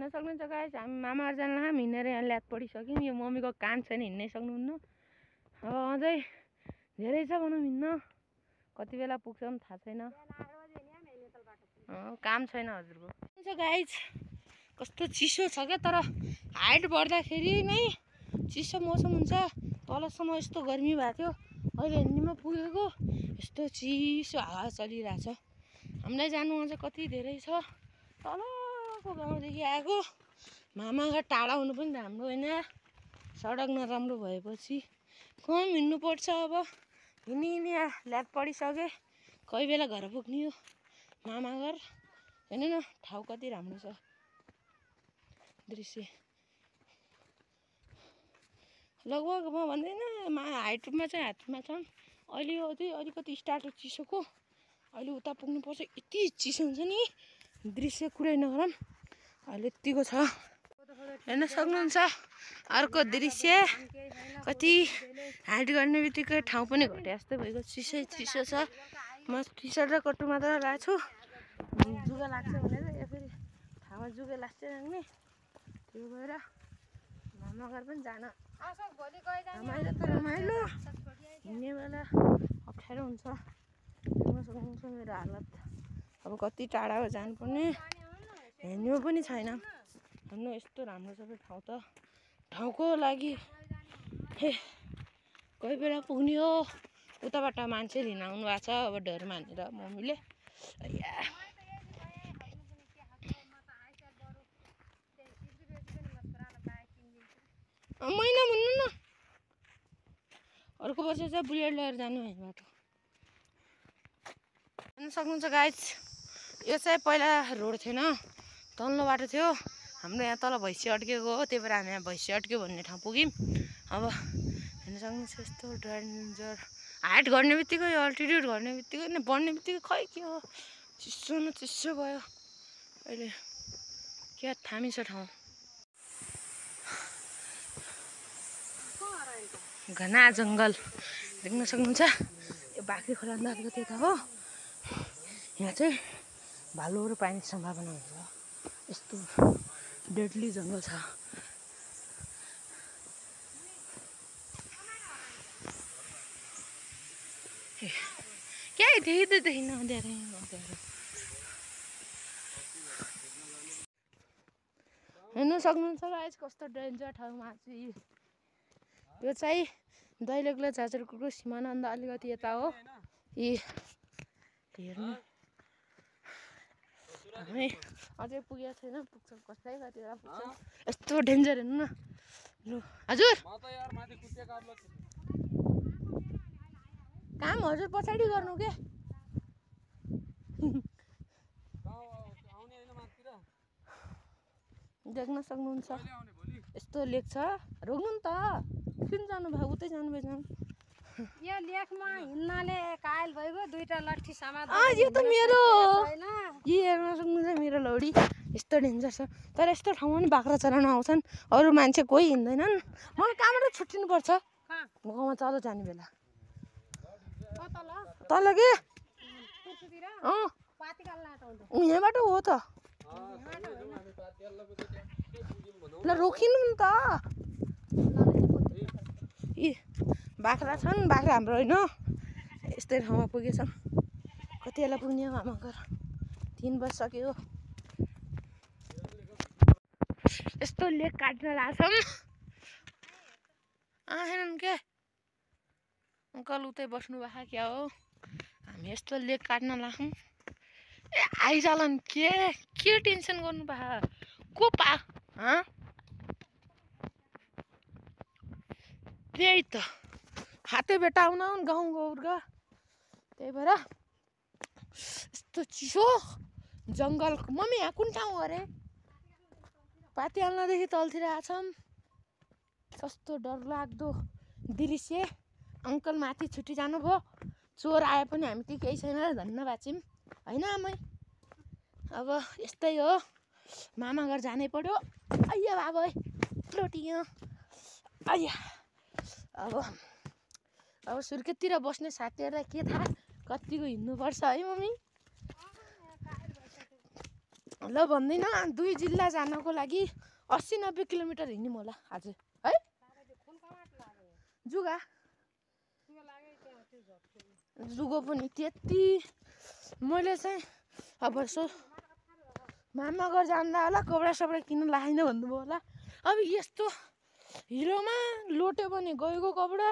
हेर्न सक्नुहुन्छ गाइस, हामी मामा जान लाम हिँडेर यहाँ ल्याद पढिसक्यौँ। यो मम्मीको कान छैन, हिँड्नै सक्नुहुन्न। अब अझै धेरै छ भनौँ हिँड्न, कति बेला पुग्छौँ थाहा छैन, काम छैन हजुरको। गाइस कस्तो चिसो छ क्या, तर हाइट बढ्दाखेरि नै चिसो मौसम हुन्छ। तलसम्म यस्तो गर्मी भएको थियो, अहिले हिँड्नेमा पुगेको यस्तो चिसो हावा चलिरहेछ। हामीलाई जानु अझ कति धेरै छ। तलको गाउँदेखि आएको मामाघर टाढा हुनु पनि राम्रो होइन, सडक नराम्रो भएपछि कम हिँड्नुपर्छ। अब हिँडी ल्याद पढिसकेँ, कोही बेला घर पुग्ने हो मामाघर। हेर्नु न ठाउँ कति राम्रो छ, दृश्य लगभग म भन्दैन हाइटमा चाहिँ हातमा छन्। अहिले यो चाहिँ अलिकति स्टार्ट हो चिसोको, अहिले उता पुग्नुपर्छ। यति चिसो हुन्छ नि, दृश्य कुरै नगरौँ, अहिले यतिको छ। हेर्न सक्नुहुन्छ अर्को दृश्य, कति हाइट गर्ने बित्तिकै ठाउँ पनि घटे जस्तै भएको चिसो छ। म टी सर्ट र कट्टु मात्र लगाएको छु, जुगा लाग्छ भनेर। या फेरि ठाउँमा जुगा लाग्छ राख्ने, त्यो भएर मामाघर पनि जान रमाइलो त रमाइलो, हिँड्ने बेला अप्ठ्यारो हुन्छ। देख्न सक्नुहुन्छ मेरो हालत, अब कति टाढा जानुपर्ने, हिँड्नु पनि छैन। हेर्नु यस्तो राम्रो सबै ठाउँ त, ठाउँको लागि हे कोही बेला पुग्ने हो। उताबाट मान्छे लिन आउनु भएको छ, अब डर मानेर मम्मीले। महिना भन्नु न, अर्को वर्ष चाहिँ बुलेट लिएर जानु है बाटो। हेर्न सक्नुहुन्छ गाइस, यो चाहिँ पहिला रोड थिएन, तल्लो बाटो थियो। हाम्रो यहाँ तल भैँसी अड्केको हो, त्यही भएर हामी यहाँ भैँसी अड्क्यो भन्ने ठाउँ पुग्यौँ। अब हेर्न सक्नुहुन्छ यस्तो डेन्जर हाइट घट्ने बित्तिकै, अल्टिट्युड घट्ने बित्तिकै नै बढ्ने बित्तिकै खै के हो, चिसो न चिसो भयो। अहिले क्या थामी छ ठाउँ, घना जङ्गल देख्न सक्नुहुन्छ। यो बाख्री खोलामा अलिकति यता हो, यहाँ चाहिँ भालुहरू पाइने सम्भावना हुन्छ। यस्तो डेडली जङ्गल छ। क्या देखिँदैन अँध्यारो अँध्यारो। हेर्नु सक्नुहुन्छ गाइस कस्तो डेन्जर ठाउँमा चाहिँ यो चाहिँ दैलेख र झाँचरकोटको सिमानन्द अलिकति यता हो। यी हेर्नु हामी अझै पुगेको छैन, पुग्छ कसै कति बेला पुग्छ। यस्तो डेन्जर हेर्नु न। लु हजुर काम हजुर पछाडि गर्नु के, देख्न सक्नुहुन्छ यस्तो लेख छ। रोक्नु नि त, किन जानुभयो, उतै जानुभयो जानु। यो लेखमा हिँड्नाले कायल भइगयो, दुईटा लट्ठी समाज। यो त मेरो यी हेर्न सक्नुहुन्छ मेरो लौडी, यस्तो डेन्जर छ। तर यस्तो ठाउँमा पनि बाख्रा चराउन आउँछन्, अरू मान्छे कोही हिँड्दैनन्। मलाई कहाँबाट छुट्टिनुपर्छ, गाउँमा चलो जाने बेला तल के यहाँबाट हो त। ल रोकिनु नि त, यी बाख्रा छन्, बाख्रा हाम्रो होइन। यस्तै ठाउँमा पुगेछौँ, कति बेला पुग्ने हो मामा घर, 3 बजिसक्यो। यस्तो लेक काट्न लाग्छौँ। हेर्नु के अङ्कल उतै बस्नु भएको क्या हो। हामी यस्तो लेक काट्न लाग्छौँ। ए आइजालन, के टेन्सन गर्नु भएको, को पा त्यही त हाते बेटा आउन गाउँ गौरका। त्यही भएर यस्तो चिसो जङ्गल। मम्मी यहाँ कुन ठाउँ हो अरे? पाती हाल्नदेखि तलतिर आछौँ। कस्तो डरलाग्दो दृश्य। अङ्कल माथि छुट्टी जानुभयो, चोर आए पनि हामी ती केही छैन र धन्न बाँच्यौँ होइन आमै। अब यस्तै हो, मामा घर जानै पर्यो। आइया बाबा लोटियो आइया। अब सुर्खेततिर बस्ने साथीहरूलाई के थाहा कतिको हिँड्नुपर्छ है मम्मी। ल भन्दैन 2 जिल्ला जानको लागि 80-90 किलोमिटर हिँड्यौँ होला आज है। जुगा जुगो पनि त्यति मैले चाहिँ अब यसो मामागर जाँदा होला कपडा सपडा किन्नु लाग्दैन भन्नुभयो होला। अब यस्तो हिरोमा लोट्यो भने गएको कपडा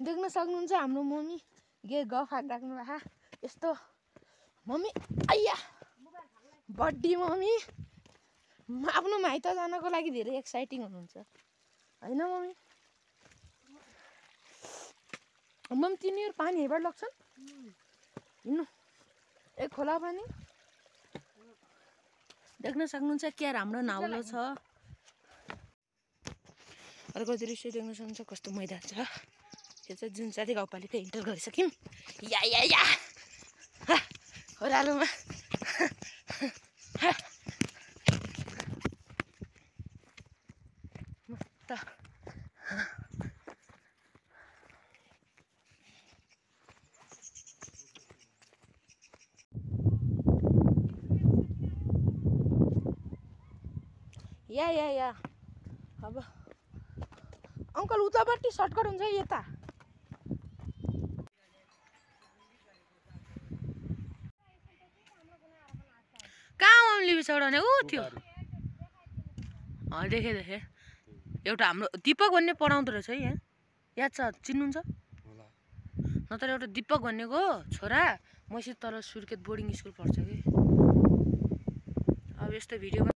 देख्न सक्नुहुन्छ हाम्रो मम्मी गफ राख्नु भएको यस्तो मम्मी आइया बड्डी मम्मी आफ्नो माइत जानको लागि धेरै एक्साइटिङ हुनुहुन्छ होइन मम्मी। मम्मी तिनीहरू पानी हेबाट लग्छन् हिँड्नु एक खोला पानी देख्न सक्नुहुन्छ क्या राम्रो नाउलो छ। अर्को दृश्य देख्न सक्नुहुन्छ कस्तो मैदान छ। यो चाहिँ जुन साथी गाउँपालिका इन्टर गरिसक्यौँ या या या ओह्रालोमा या या या अब अङ्कल उतापट्टि सर्टकट हुन्छ यता कहाँ अम्ली चढाउने ऊ थियो देखेँ एउटा हाम्रो दिपक भन्ने पढाउँदो रहेछ है यहाँ याद छ चिन्नुहुन्छ नत्र एउटा दिपक भन्नेको छोरा मसित तल सुर्खेत बोर्डिङ स्कुल पढ्छ कि। अब यस्तो भिडियो